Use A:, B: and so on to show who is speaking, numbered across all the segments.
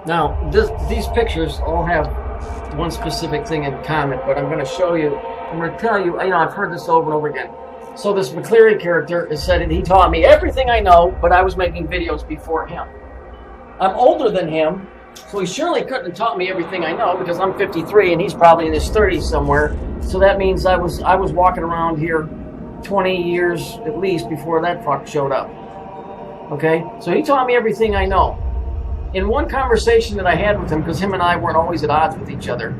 A: Now, these pictures all have one specific thing in common, but I'm going to show you, I'm going to tell you, I've heard this over and over again. So this McCleary character has said that he taught me everything I know, but I was making videos before him. I'm older than him, so he surely couldn't have taught me everything I know, because I'm 53 and he's probably in his 30s somewhere. So that means I was walking around here 20 years at least before that fuck showed up. Okay? So he taught me everything I know. In one conversation that I had with him, because him and I weren't always at odds with each other,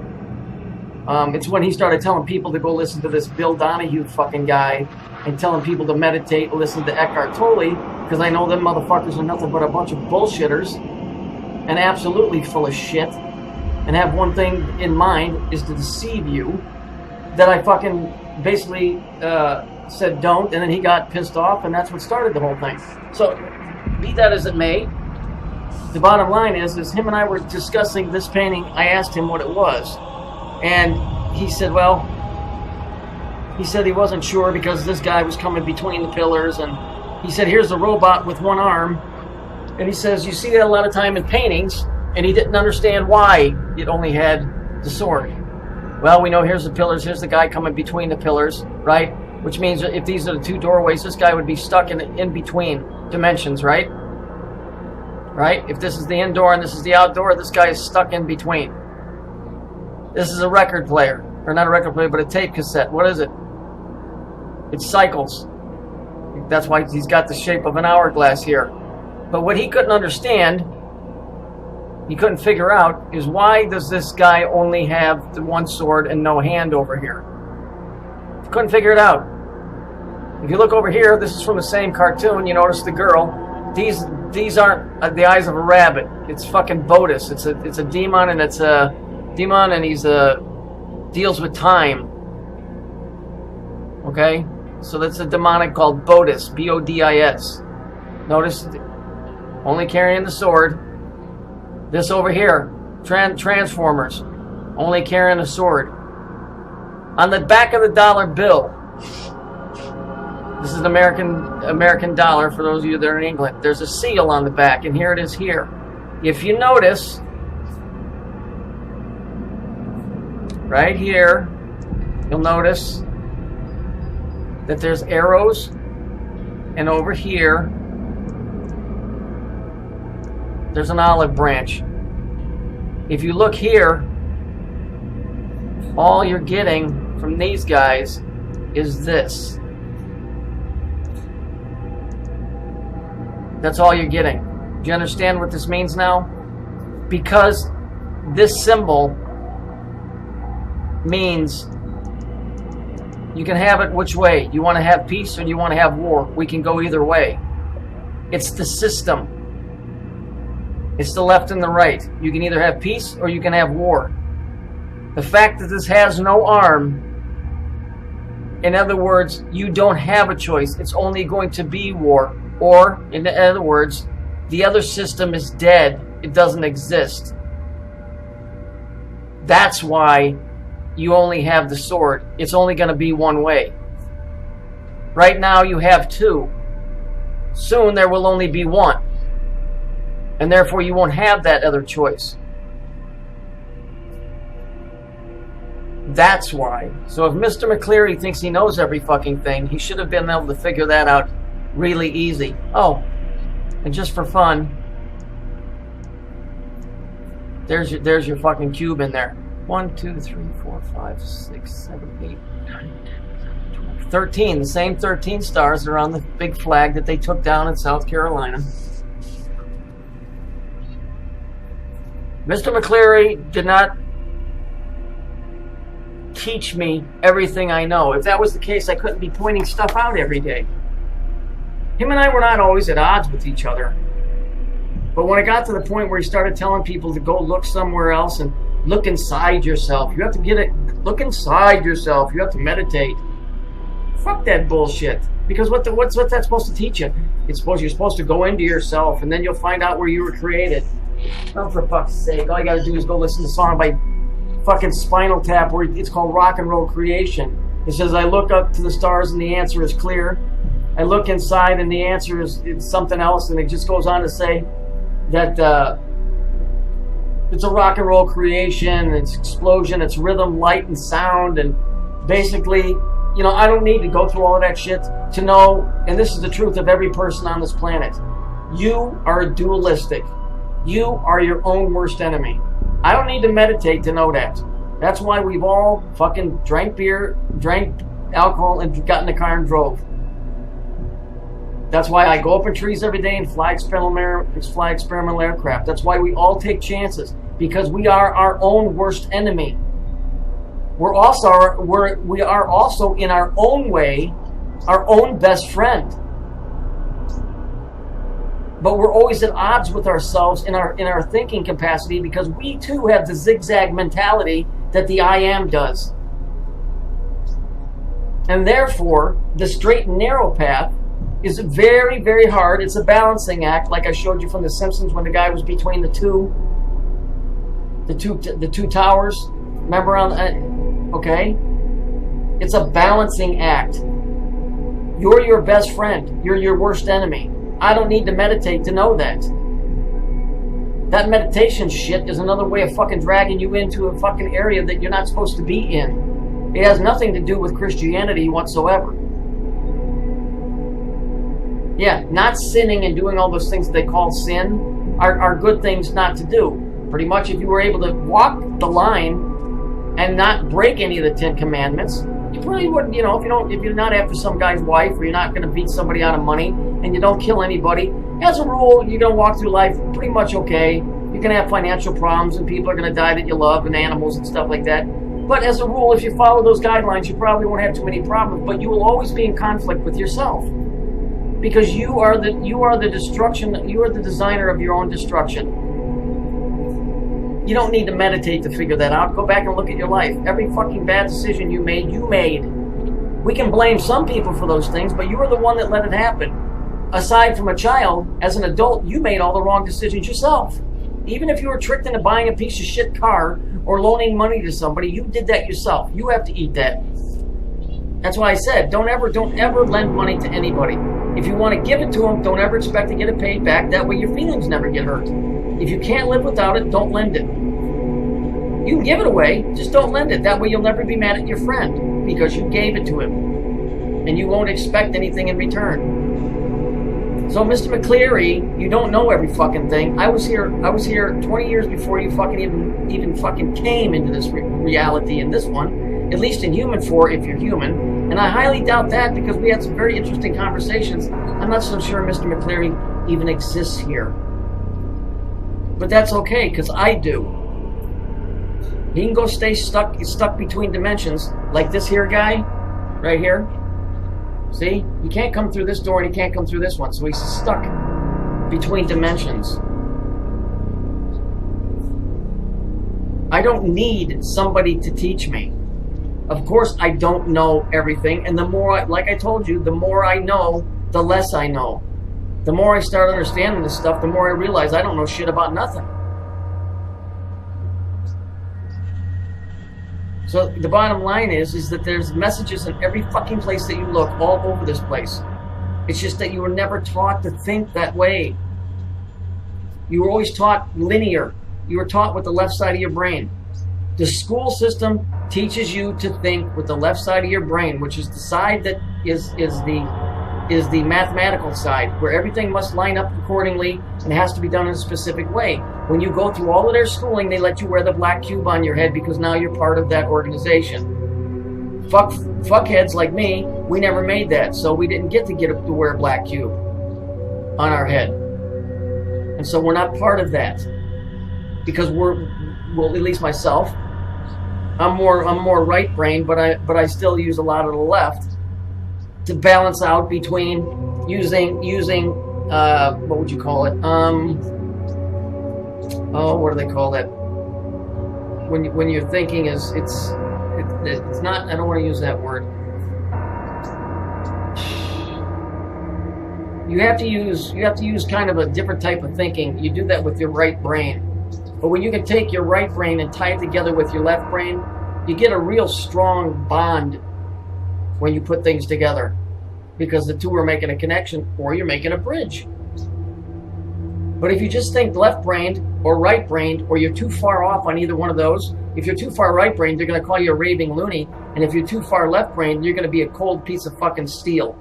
A: it's when he started telling people to go listen to this Bill Donahue fucking guy and telling people to meditate and listen to Eckhart Tolle, because I know them motherfuckers are nothing but a bunch of bullshitters and absolutely full of shit and have one thing in mind, is to deceive you, that I fucking basically said don't, and then he got pissed off, and that's what started the whole thing. So, be that as it may, the bottom line is him and I were discussing this painting. I asked him what it was, and he said, well, he said he wasn't sure because this guy was coming between the pillars, and he said, here's a robot with one arm, and he says, you see that a lot of time in paintings, and he didn't understand why it only had the sword. Well, we know here's the pillars, here's the guy coming between the pillars, right? Which means that if these are the two doorways, this guy would be stuck in between dimensions, right? Right? If this is the indoor and this is the outdoor, this guy is stuck in between. This is a record player. Or not a record player, but a tape cassette. What is it? It cycles. That's why he's got the shape of an hourglass here. But what he couldn't understand, he couldn't figure out, is why does this guy only have the one sword and no hand over here? He couldn't figure it out. If you look over here, this is from the same cartoon. You notice the girl. These aren't the eyes of a rabbit. It's fucking Bodis. It's a demon, and it's a demon, and he's deals with time. Okay, so that's a demonic called Bodis, B-O-D-I-S. Notice, only carrying the sword. This over here, Transformers, only carrying a sword. On the back of the dollar bill. This is an American dollar for those of you that are in England. There's a seal on the back, and here it is here. If you notice, right here, you'll notice that there's arrows, and over here, there's an olive branch. If you look here, all you're getting from these guys is this. That's all you're getting. Do you understand what this means now? Because this symbol means you can have it which way. You want to have peace or do you want to have war? We can go either way. It's the system. It's the left and the right. You can either have peace or you can have war. The fact that this has no arm, in other words, you don't have a choice. It's only going to be war. Or, in other words, the other system is dead. It doesn't exist. That's why you only have the sword. It's only going to be one way. Right now you have two. Soon there will only be one. And therefore you won't have that other choice. That's why. So if Mr. McCleary thinks he knows every fucking thing, he should have been able to figure that out really easy. Oh, and just for fun, there's your fucking cube in there. 1, 2, 3, 4, 5, 6, 7, 8, 9, 10, 11, 12, 13. The same 13 stars that are on the big flag that they took down in South Carolina. Mr. McCleary did not teach me everything I know. If that was the case, I couldn't be pointing stuff out every day. Him and I were not always at odds with each other. But when it got to the point where he started telling people to go look somewhere else and look inside yourself, you have to get it, look inside yourself, you have to meditate. Fuck that bullshit. Because what's that supposed to teach you? You're supposed to go into yourself and then you'll find out where you were created. Oh, for fuck's sake, all you gotta do is go listen to a song by fucking Spinal Tap where it's called Rock and Roll Creation. It says, I look up to the stars and the answer is clear. I look inside and the answer is it's something else, and it just goes on to say that It's a rock and roll creation. It's explosion. It's rhythm, light, and sound. And basically, you know, I don't need to go through all of that shit to know, and this is the truth of every person on this planet. You are dualistic. You are your own worst enemy. I don't need to meditate to know that. That's why we've all fucking drank beer, drank alcohol, and got in the car and drove. That's why I go up in trees every day and fly experimental aircraft. That's why we all take chances, because we are our own worst enemy. We are also in our own way our own best friend. But we're always at odds with ourselves in our thinking capacity, because we too have the zigzag mentality that the I am does. And therefore, the straight and narrow path is very, very hard. It's a balancing act, like I showed you from The Simpsons when the guy was between the two towers. Remember okay? It's a balancing act. You're your best friend. You're your worst enemy. I don't need to meditate to know that. That meditation shit is another way of fucking dragging you into a fucking area that you're not supposed to be in. It has nothing to do with Christianity whatsoever. Yeah, not sinning and doing all those things that they call sin are good things not to do. Pretty much, if you were able to walk the line and not break any of the 10 Commandments, you probably wouldn't, you know, if you're not after some guy's wife, or you're not going to beat somebody out of money, and you don't kill anybody, as a rule, you're going to walk through life pretty much okay. You're going to have financial problems, and people are going to die that you love, and animals and stuff like that. But as a rule, if you follow those guidelines, you probably won't have too many problems. But you will always be in conflict with yourself, because you are the destruction. You are the designer of your own destruction. You don't need to meditate to figure that out. Go back and look at your life. Every fucking bad decision you made, you made. We can blame some people for those things, but you were the one that let it happen. Aside from a child, as an adult, you made all the wrong decisions yourself. Even if you were tricked into buying a piece of shit car or loaning money to somebody, you did that yourself. You have to eat that. That's why I said, don't ever lend money to anybody. If you want to give it to them, don't ever expect to get it paid back. That way your feelings never get hurt. If you can't live without it, don't lend it. You can give it away, just don't lend it. That way you'll never be mad at your friend, because you gave it to him. And you won't expect anything in return. So Mr. McCleary, you don't know every fucking thing. I was here 20 years before you fucking even fucking came into this reality in this one. At least in human form, if you're human. And I highly doubt that, because we had some very interesting conversations. I'm not so sure Mr. McCleary even exists here. But that's okay, because I do. He can go stay stuck between dimensions, like this here guy, right here. See? He can't come through this door and he can't come through this one, so he's stuck between dimensions. I don't need somebody to teach me. Of course, I don't know everything, and the more, like I told you, the more I know, the less I know. The more I start understanding this stuff, the more I realize I don't know shit about nothing. So the bottom line is that there's messages in every fucking place that you look, all over this place. It's just that you were never taught to think that way. You were always taught linear. You were taught with the left side of your brain. The school system teaches you to think with the left side of your brain, which is the side that is the mathematical side, where everything must line up accordingly and has to be done in a specific way. When you go through all of their schooling, they let you wear the black cube on your head because now you're part of that organization. Fuckheads like me, we never made that, so we didn't get to wear a black cube on our head. And so we're not part of that. Because well, at least myself, I'm more right-brained, but I still use a lot of the left to balance out between using what would you call it? What do they call that? When your thinking is it's not. I don't want to use that word. You have to use kind of a different type of thinking. You do that with your right brain. But when you can take your right brain and tie it together with your left brain, you get a real strong bond when you put things together, because the two are making a connection, or you're making a bridge. But if you just think left brained, or right-brained, or you're too far off on either one of those. If you're too far right-brained, they're going to call you a raving loony. And if you're too far left-brained, you're going to be a cold piece of fucking steel.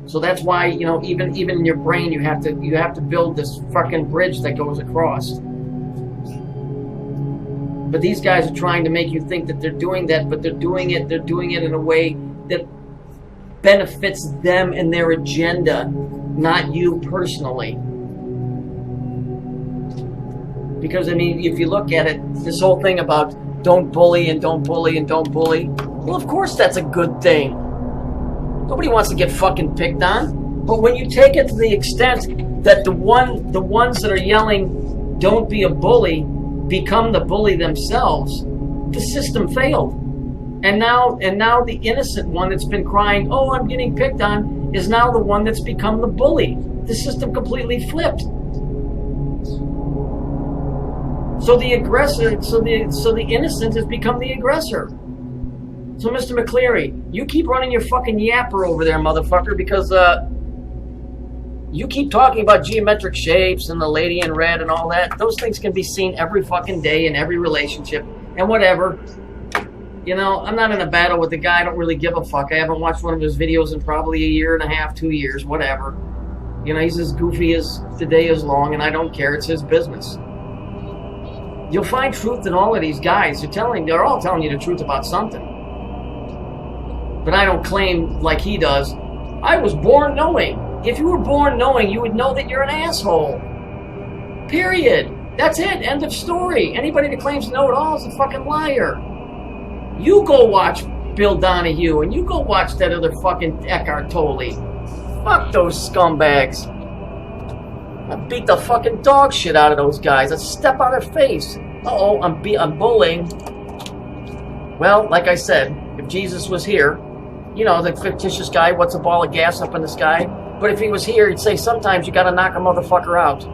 A: So that's why, you know, even in your brain, you have to build this fucking bridge that goes across. But these guys are trying to make you think that they're doing that, but they're doing it in a way that benefits them and their agenda, not you personally. Because, I mean, if you look at it, this whole thing about don't bully and don't bully and don't bully, well, of course that's a good thing. Nobody wants to get fucking picked on. But when you take it to the extent that the ones that are yelling, don't be a bully, become the bully themselves, the system failed. And now the innocent one that's been crying, oh, I'm getting picked on, is now the one that's become the bully. The system completely flipped. So the aggressor, so the innocent has become the aggressor. So Mr. McCleary, you keep running your fucking yapper over there, motherfucker, because you keep talking about geometric shapes and the lady in red and all that. Those things can be seen every fucking day in every relationship and whatever. You know, I'm not in a battle with the guy. I don't really give a fuck. I haven't watched one of his videos in probably a year and a half, 2 years, whatever. You know, he's as goofy as the day is long, and I don't care. It's his business. You'll find truth in all of these guys. They're all telling you the truth about something. But I don't claim like he does. I was born knowing. If you were born knowing, you would know that you're an asshole. Period. That's it. End of story. Anybody that claims to know it all is a fucking liar. You go watch Bill Donahue, and you go watch that other fucking Eckhart Tolle. Fuck those scumbags. I beat the fucking dog shit out of those guys. I step on their face. Uh-oh, I'm bullying. Well, like I said, if Jesus was here, you know, the fictitious guy, what's a ball of gas up in the sky? But if he was here, he'd say sometimes you gotta knock a motherfucker out.